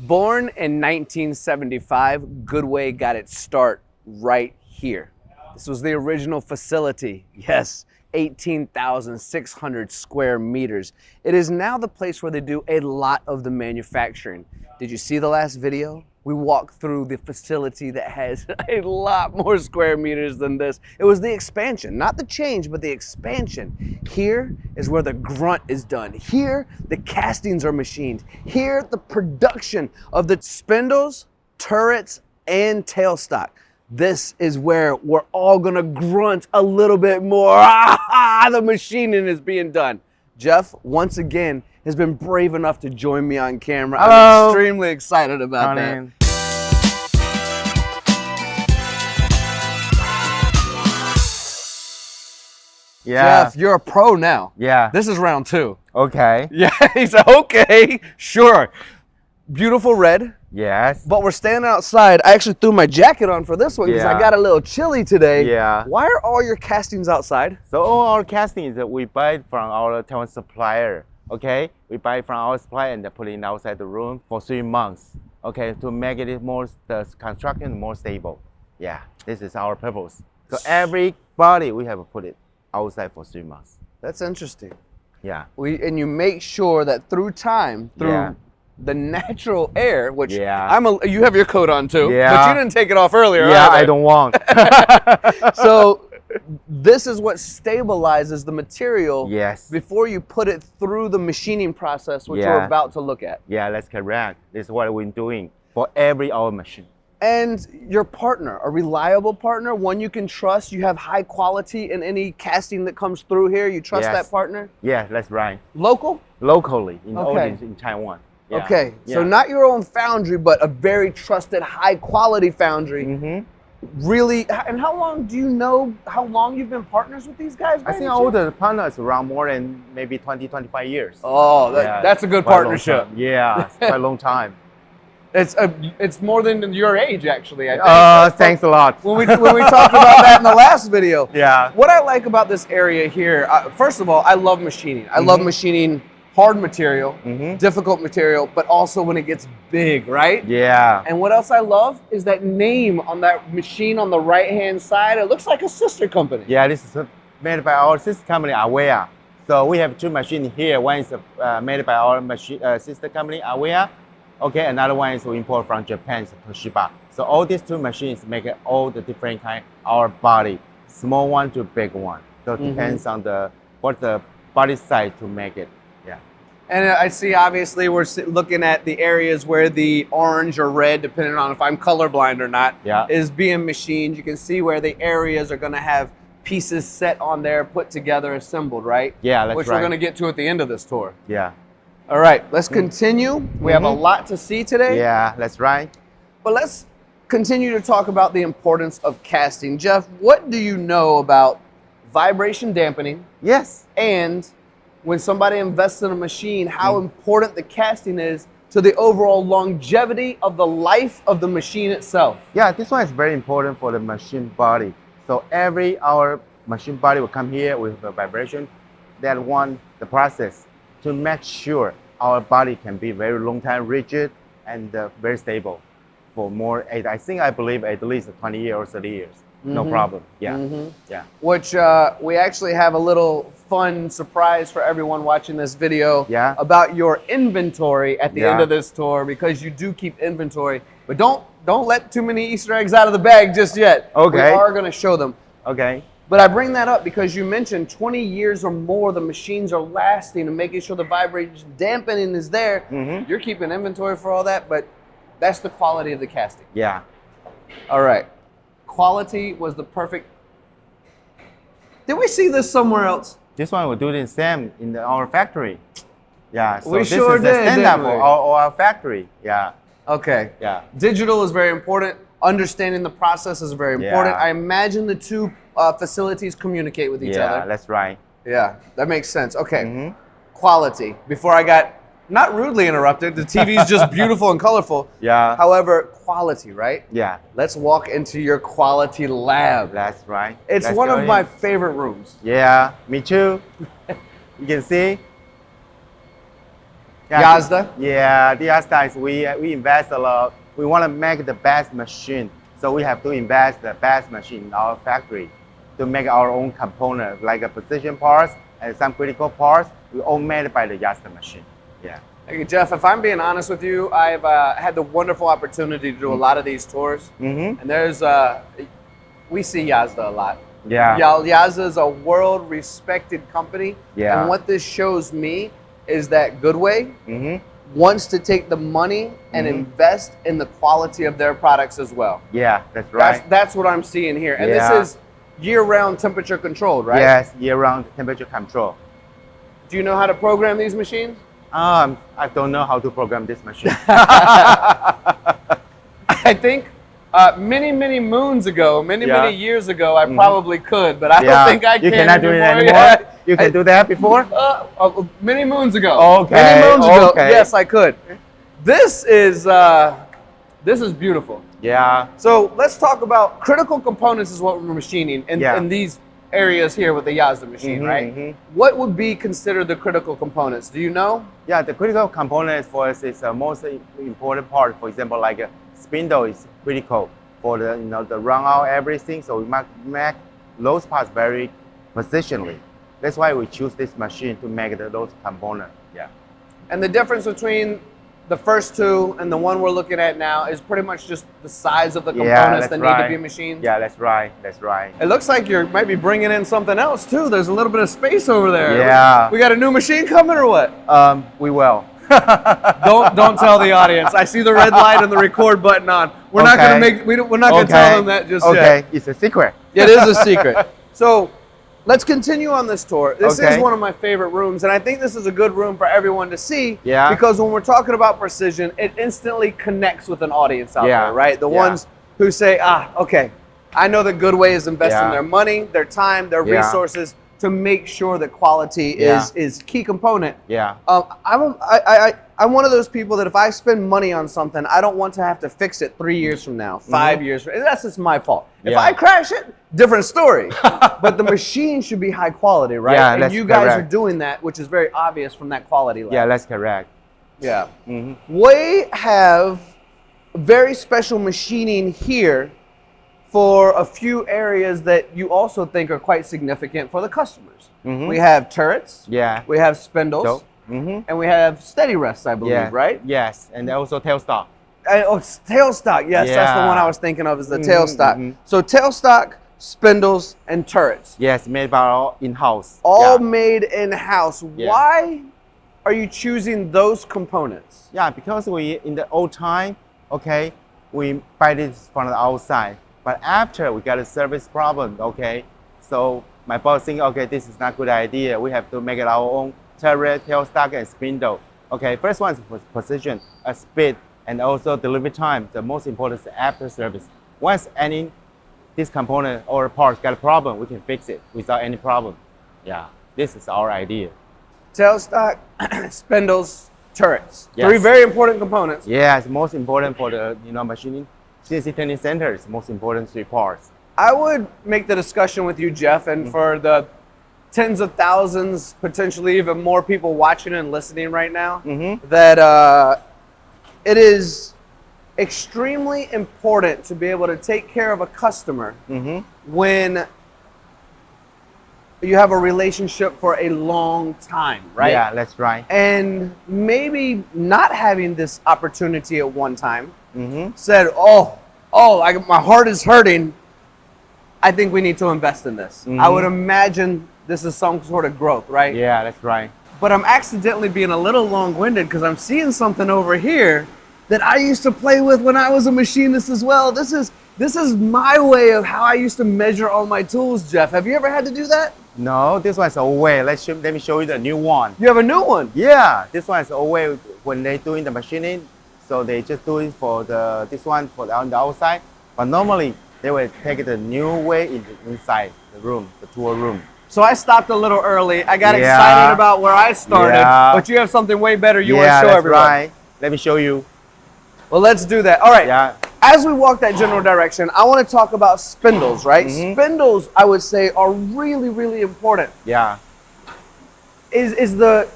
Born in 1975, Goodway got its start right here. This was the original facility. Yes, 18,600 square meters. It is now the place where they do a lot of the manufacturing. Did you see the last video? We walked through the facility that has a lot more square meters than this. It was the expansion, not the change, but the expansion. Here is where the grunt is done. Here, the castings are machined. Here, the production of the spindles, turrets, and tailstock. This is where we're all gonna grunt a little bit more. The machining is being done. Jeff, once again, has been brave enough to join me on camera. Hello. I'm extremely excited about that. Yeah. Jeff, you're a pro now. Yeah. This is round 2. Okay. Yeah, he said, okay, sure. Beautiful red. Yes. But we're standing outside. I actually threw my jacket on for this one because I got a little chilly today. Yeah. Why are all your castings outside? So all our castings that we buy from our Taiwan supplier. Okay. We buy it from our supplier and put it outside the room for 3 months. Okay, to make it more the construction more stable. Yeah. This is our purpose. So every body we have to put it outside for 3 months. That's interesting. Yeah. And you make sure that through time, through the natural air, which you have your coat on too, but you didn't take it off earlier. Yeah, either. I don't want. So this is what stabilizes the material before you put it through the machining process, which we're about to look at. Yeah, that's correct. This is what we're doing for every our machine. And your partner, a reliable partner, one you can trust, you have high quality in any casting that comes through here, you trust that partner? Yeah, that's right. Local? Locally, in Taiwan. Yeah. Okay, so not your own foundry, but a very trusted, high quality foundry. Really, and how long do you know how long you've been partners with these guys? I think all the partners around more than maybe 20, 25 years. Oh, that's a good partnership. Yeah, it's quite a long time. It's more than your age, actually, I think. Thanks a lot. When we talked about that in the last video. Yeah. What I like about this area here, first of all, I love machining. I love machining hard material, difficult material, but also when it gets big, right? Yeah. And what else I love is that name on that machine on the right-hand side. It looks like a sister company. Yeah, this is made by our sister company, Awea. So we have 2 machines here. One is made by our sister company, Awea. Okay, another one is we import from Japan, Toshiba. So all these 2 machines make all the different kind our body, small one to big one. So it depends on what the body size to make it. Yeah. And I see, obviously, we're looking at the areas where the orange or red, depending on if I'm colorblind or not, is being machined. You can see where the areas are going to have pieces set on there, put together, assembled, right? Yeah, that's Which right. we're going to get to at the end of this tour. Yeah. All right, let's continue. We have a lot to see today. Yeah, that's right. But let's continue to talk about the importance of casting. Jeff, what do you know about vibration dampening? Yes. And when somebody invests in a machine, how important the casting is to the overall longevity of the life of the machine itself? Yeah, this one is very important for the machine body. So our machine body will come here with the vibration. That one, the process to make sure our body can be very long time rigid and very stable for more, I believe at least 20 years or 30 years. No problem. Yeah. Yeah. Which we actually have a little fun surprise for everyone watching this video about your inventory at the end of this tour, because you do keep inventory, but don't let too many Easter eggs out of the bag just yet. Okay. We are going to show them. Okay. But I bring that up because you mentioned 20 years or more, the machines are lasting and making sure the vibration dampening is there. You're keeping inventory for all that, but that's the quality of the casting. Yeah. All right. Quality was the perfect. Did we see this somewhere else? This one we do the same in our factory. Yeah. So we this sure is did, the standard for our factory. Yeah. Okay. Yeah. Digital is very important. Understanding the process is very important. I imagine the 2 facilities communicate with each other. Yeah, that's right. Yeah, that makes sense. Okay. Quality. Before I got not rudely interrupted, the TV's just beautiful and colorful. Yeah. However, quality, right? Yeah. Let's walk into your quality lab. That's right. It's one of my favorite rooms. Yeah, me too. You can see. Yeah, Yazda? Yeah, the Yazda is we invest a lot. We want to make the best machine, so we have to invest the best machine in our factory to make our own component, like a precision parts and some critical parts. We all made by the Yazda machine. Yeah. Hey, Jeff, if I'm being honest with you, I've had the wonderful opportunity to do a lot of these tours, and there's we see Yazda a lot. Yeah. Yazda is a world-respected company, Yeah. and what this shows me is that Goodway wants to take the money and invest in the quality of their products as well. Yeah, that's right. That's what I'm seeing here, and Yeah. this is year-round temperature controlled, right? Yes, year-round temperature control. Do you know how to program these machines? I don't know how to program this machine. I think many moons ago, many years ago, I probably could, but I don't Yeah. think I can. You cannot do it anymore. anymore? Yeah. You can do that before? Many moons ago. Okay, Many moons ago. okay. Yes, I could. This is beautiful. Yeah. So let's talk about critical components. Is what we're machining in these areas here with the Yazda machine, right? What would be considered the critical components? Do you know? Yeah, the critical components for us is the most important part. For example, like a spindle is critical for the the run out everything. So we must make those parts very precisionally. That's why we choose this machine to make those components. Yeah. And the difference between the first two and the one we're looking at now is pretty much just the size of the components that need to be machined. Yeah, that's right. That's right. It looks like you might be bringing in something else too. There's a little bit of space over there. Yeah. We got a new machine coming or what? We will. Don't tell the audience. I see the red light and the record button on. We're not gonna we're not gonna tell them that just yet. Okay, it's a secret. It is a secret. So let's continue on this tour. This is one of my favorite rooms, and I think this is a good room for everyone to see. Yeah. Because when we're talking about precision, it instantly connects with an audience out there, right? The ones who say, okay, I know that Goodway is investing their money, their time, their resources to make sure that quality is key component. Yeah. I'm one of those people that if I spend money on something, I don't want to have to fix it 3 years from now, 5 years from now. That's just my fault. If I crash it, different story. But the machine should be high quality, right? Yeah, and that's you guys correct. are doing that, which is very obvious from that quality level. Yeah, that's correct. Yeah. We have very special machining here for a few areas that you also think are quite significant for the customers. We have turrets. Yeah. We have spindles. And we have steady rests, I believe, right? Yes, and also tailstock. Tailstock, yes, that's the one I was thinking of, is the tailstock. So tailstock, spindles, and turrets. Yes, made by our in-house. All made in-house. Why are you choosing those components? Yeah, because in the old time, we buy this from the outside. But after we got a service problem, so my boss think, this is not a good idea. We have to make it our own turret, tailstock, and spindle. First one is precision, speed, and also delivery time. The most important is after service. Once this component or parts got a problem, we can fix it without any problem. Yeah, this is our idea. Tailstock, spindles, turrets. Yes. 3 very important components. Yeah, it's most important for the machining. CNC training center is most important 3 parts. I would make the discussion with you, Jeff, and for the tens of thousands, potentially even more people watching and listening right now, that it is extremely important to be able to take care of a customer when you have a relationship for a long time, right? Yeah, that's right. And maybe not having this opportunity at one time said, my heart is hurting. I think we need to invest in this. I would imagine this is some sort of growth, right? Yeah, that's right. But I'm accidentally being a little long-winded because I'm seeing something over here that I used to play with when I was a machinist as well. This is my way of how I used to measure all my tools, Jeff. Have you ever had to do that? No, this one's old way. Let me show you the new one. You have a new one? Yeah, this one's old way when they doing the machining. So they just do it for this one on the outside. But normally they will take the new way inside the room, the tool room. So I stopped a little early. I got excited about where I started, but you have something way better you want to show everyone. Right. Let me show you. Well, let's do that. All right. Yeah. As we walk that general direction, I want to talk about spindles, right? Spindles, I would say, are really, really important. Yeah. Is the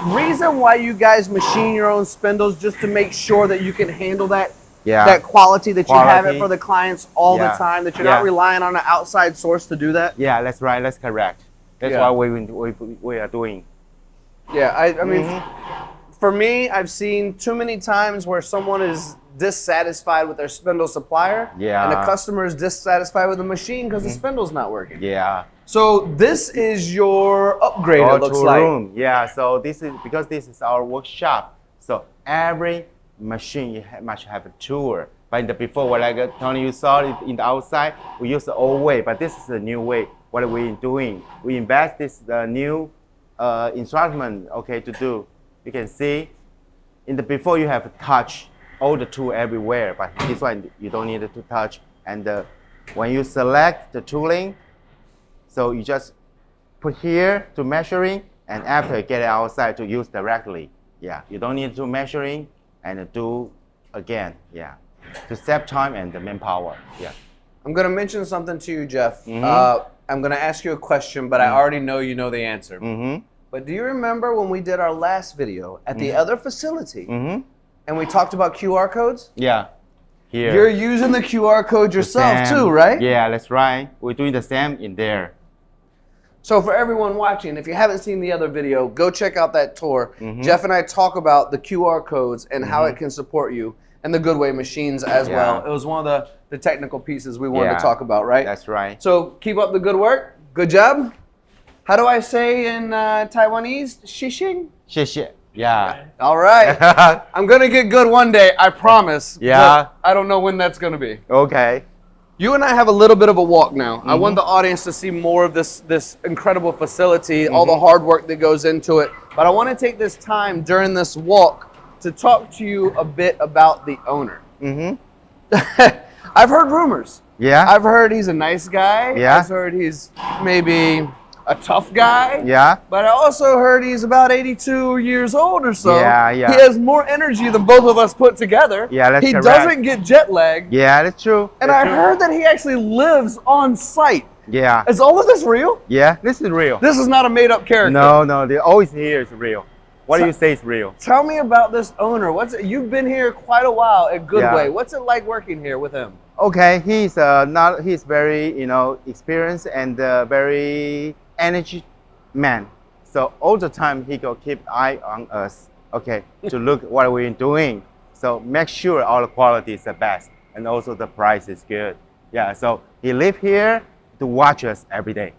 reason why you guys machine your own spindles just to make sure that you can handle that Yeah. that quality that you have it Quality. for the clients all the Yeah. time, that you're Yeah. not relying on an outside source to do that? Yeah, that's right. That's correct. That's Yeah. what we are doing. Yeah, I mean, for me, I've seen too many times where someone is dissatisfied with their spindle supplier, Yeah. and the customer is dissatisfied with the machine because the spindle's not working. Yeah. So this is your upgrade, Our it looks tool like. room. Yeah. So this is because this is our workshop. So every machine must have a tool. But in the before, what Tony, you saw it in the outside, we use the old way, but this is the new way. What are we doing? We invest this new instrument, okay, to do. You can see in the before you have to touch all the tool everywhere, but this one you don't need to touch. And when you select the tooling, so you just put here to measuring, and after you get it outside to use directly. Yeah, you don't need to measuring and do again. Yeah, to save time and the manpower. Yeah. I'm going to mention something to you, Jeff. Mm-hmm. I'm going to ask you a question, but I already know you know the answer. Mm-hmm. But do you remember when we did our last video at the other facility Mm-hmm. and we talked about QR codes? Yeah. Here. You're using the QR code yourself too, right? Yeah, that's right. We're doing the same in there. So for everyone watching, if you haven't seen the other video, go check out that tour. Mm-hmm. Jeff and I talk about the QR codes and how it can support you, and the Goodway machines as Yeah. well. It was one of the technical pieces we wanted Yeah. to talk about, right? That's right. So keep up the good work. Good job. How do I say in Taiwanese? Shishing? 谢谢. Yeah. All right. I'm going to get good one day, I promise. Yeah. But I don't know when that's going to be. Okay. You and I have a little bit of a walk now. I want the audience to see more of this incredible facility, all the hard work that goes into it. But I want to take this time during this walk to talk to you a bit about the owner. Mm-hmm. I've heard rumors. Yeah. I've heard he's a nice guy. Yeah. I've heard he's maybe a tough guy. Yeah. But I also heard he's about 82 years old or so. Yeah, yeah. He has more energy than both of us put together. Yeah, that's He correct. doesn't get jet lagged. Yeah, that's true. And That's I true. heard that he actually lives on site. Yeah. Is all of this real? Yeah, this is real. This is not a made up character. No, the always here is real. What do you say is real? Tell me about this owner. You've been here quite a while at Goodway. Yeah. What's it like working here with him? Okay, he's very experienced and very energy man. So all the time he go keep eye on us. Okay, to look what we're doing. So make sure our quality is the best and also the price is good. Yeah, so he live here to watch us every day.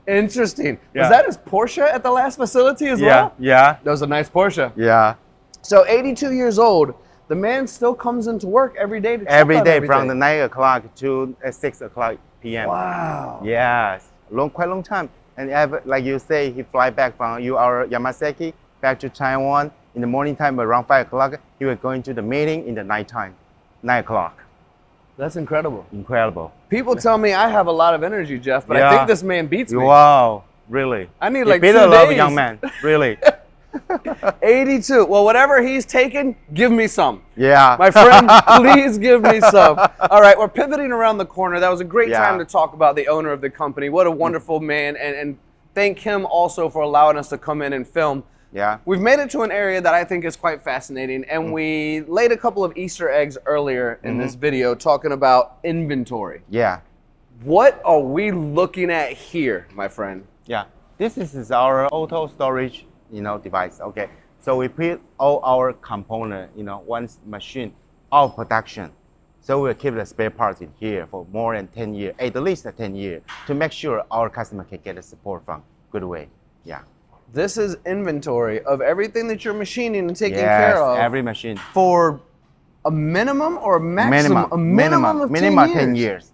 Interesting. Yeah. Was that his Porsche at the last facility as well? Yeah, That was a nice Porsche. yeah. So 82 years old, the man still comes into work every day to check Every on day everything. from the 9 o'clock to 6 o'clock p.m. Wow. Yes, quite long time. And like you say, he fly back from our Yamasaki back to Taiwan in the morning time around 5 o'clock. He was going to the meeting in the night time, 9 o'clock. That's incredible. Incredible. People tell me I have a lot of energy, Jeff, but I Yeah. think this man beats me. Wow, really? I need You like beat 2 a lot of days. young man, really. 82. Well, whatever he's taking, give me some. Yeah. My friend, please give me some. All right, we're pivoting around the corner. That was a great Yeah. time to talk about the owner of the company. What a wonderful man, and thank him also for allowing us to come in and film. Yeah. We've made it to an area that I think is quite fascinating, and we laid a couple of Easter eggs earlier in this video talking about inventory. Yeah. What are we looking at here, my friend? Yeah. This is our auto storage, device. Okay. So we put all our component, one machine, all production. So we'll keep the spare parts in here for more than 10 years, at least 10 years, to make sure our customer can get the support from Goodway. Yeah. This is inventory of everything that you're machining and taking Yes, care of every machine. for a minimum or a maximum? A minimum of 10 years.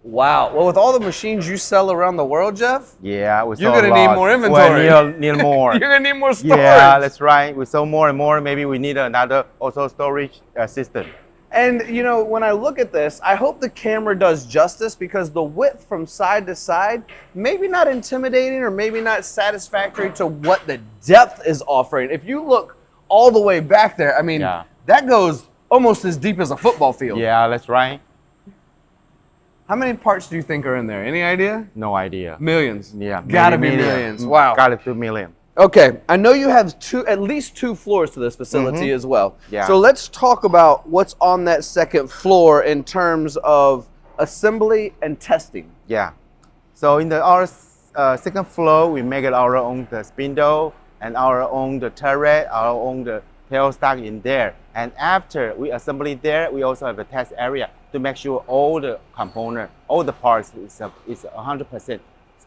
Wow. Well, with all the machines you sell around the world, Jeff, Yeah, we You're sold gonna a need lot. more inventory. Well, need more. you're going to need more storage. Yeah, that's right. We sold more and more. Maybe we need another auto storage system. And, when I look at this, I hope the camera does justice, because the width from side to side, maybe not intimidating or maybe not satisfactory to what the depth is offering. If you look all the way back there, I mean, Yeah. that goes almost as deep as a football field. Yeah, that's right. How many parts do you think are in there? Any idea? No idea. Millions. Yeah. Gotta be maybe millions. Wow. Gotta 2 million. Okay, I know you have at least two floors to this facility as well. Yeah. So let's talk about what's on that second floor in terms of assembly and testing. Yeah. So in our second floor, we make it our own the spindle and our own the turret, our own the tail stock in there. And after we assemble it there, we also have a test area to make sure all the component, all the parts is 100%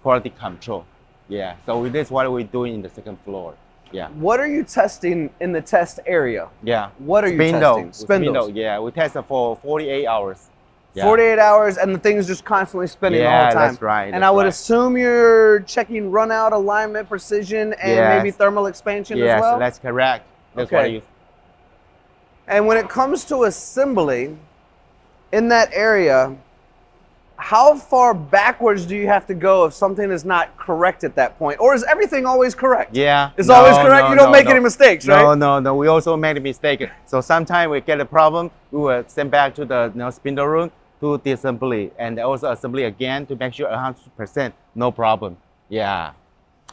quality control. Yeah. So this is what we're doing in the second floor. Yeah. What are you testing in the test area? Yeah. What are you testing? Spindle. Yeah. We test it for 48 hours. Yeah. 48 hours and the thing's just constantly spinning the whole time. Yeah, that's right. And I would assume you're checking run out, alignment, precision, and maybe thermal expansion as well? Yes, that's correct. That's what you. And when it comes to assembly, in that area, how far backwards do you have to go if something is not correct at that point? Or is everything always correct? Yeah. It's always correct? You don't make any mistakes, right? No. We also made a mistake. So sometimes we get a problem, we will send back to the spindle room to disassembly and also assembly again to make sure 100% no problem. Yeah.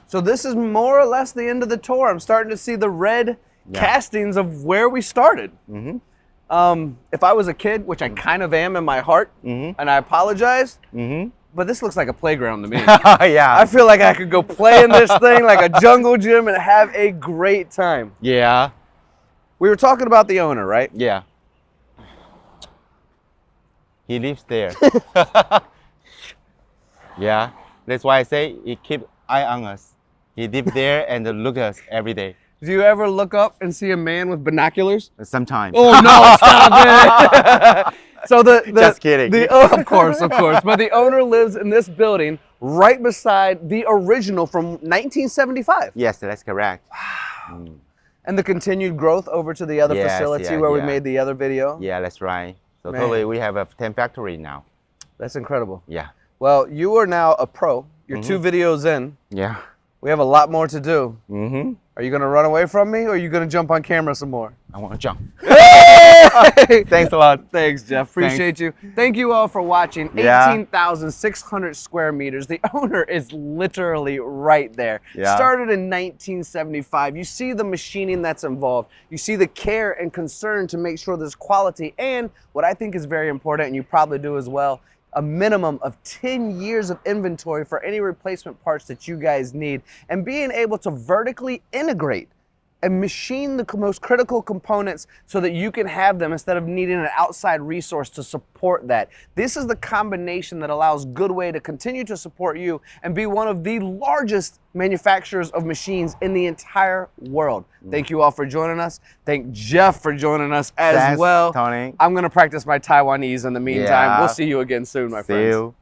So this is more or less the end of the tour. I'm starting to see the red castings of where we started. If I was a kid, which I kind of am in my heart, and I apologize, but this looks like a playground to me. Yeah. I feel like I could go play in this thing like a jungle gym and have a great time. Yeah. We were talking about the owner, right? Yeah. He lives there. Yeah. That's why I say he keep eye on us. He lives there and look at us every day. Do you ever look up and see a man with binoculars? Sometimes. Oh no, stop it! So Just kidding. Of course. But the owner lives in this building right beside the original from 1975. Yes, that's correct. And the continued growth over to the other facility where we made the other video. Yeah, that's right. So totally we have a 10 factory now. That's incredible. Yeah. Well, you are now a pro. You're 2 videos in. Yeah. We have a lot more to do. Are you going to run away from me or are you going to jump on camera some more? I want to jump. Hey! Thanks a lot. Thanks, Jeff. Appreciate you. Thank you all for watching. 18,600 square meters. The owner is literally right there. Started in 1975. You see the machining that's involved. You see the care and concern to make sure there's quality. And what I think is very important, and you probably do as well, a minimum of 10 years of inventory for any replacement parts that you guys need, and being able to vertically integrate and machine the most critical components so that you can have them instead of needing an outside resource to support that. This is the combination that allows Goodway to continue to support you and be one of the largest manufacturers of machines in the entire world. Thank you all for joining us. Thank Jeff for joining us as well. Tony. I'm going to practice my Taiwanese in the meantime. We'll see you again soon, my friends. See you.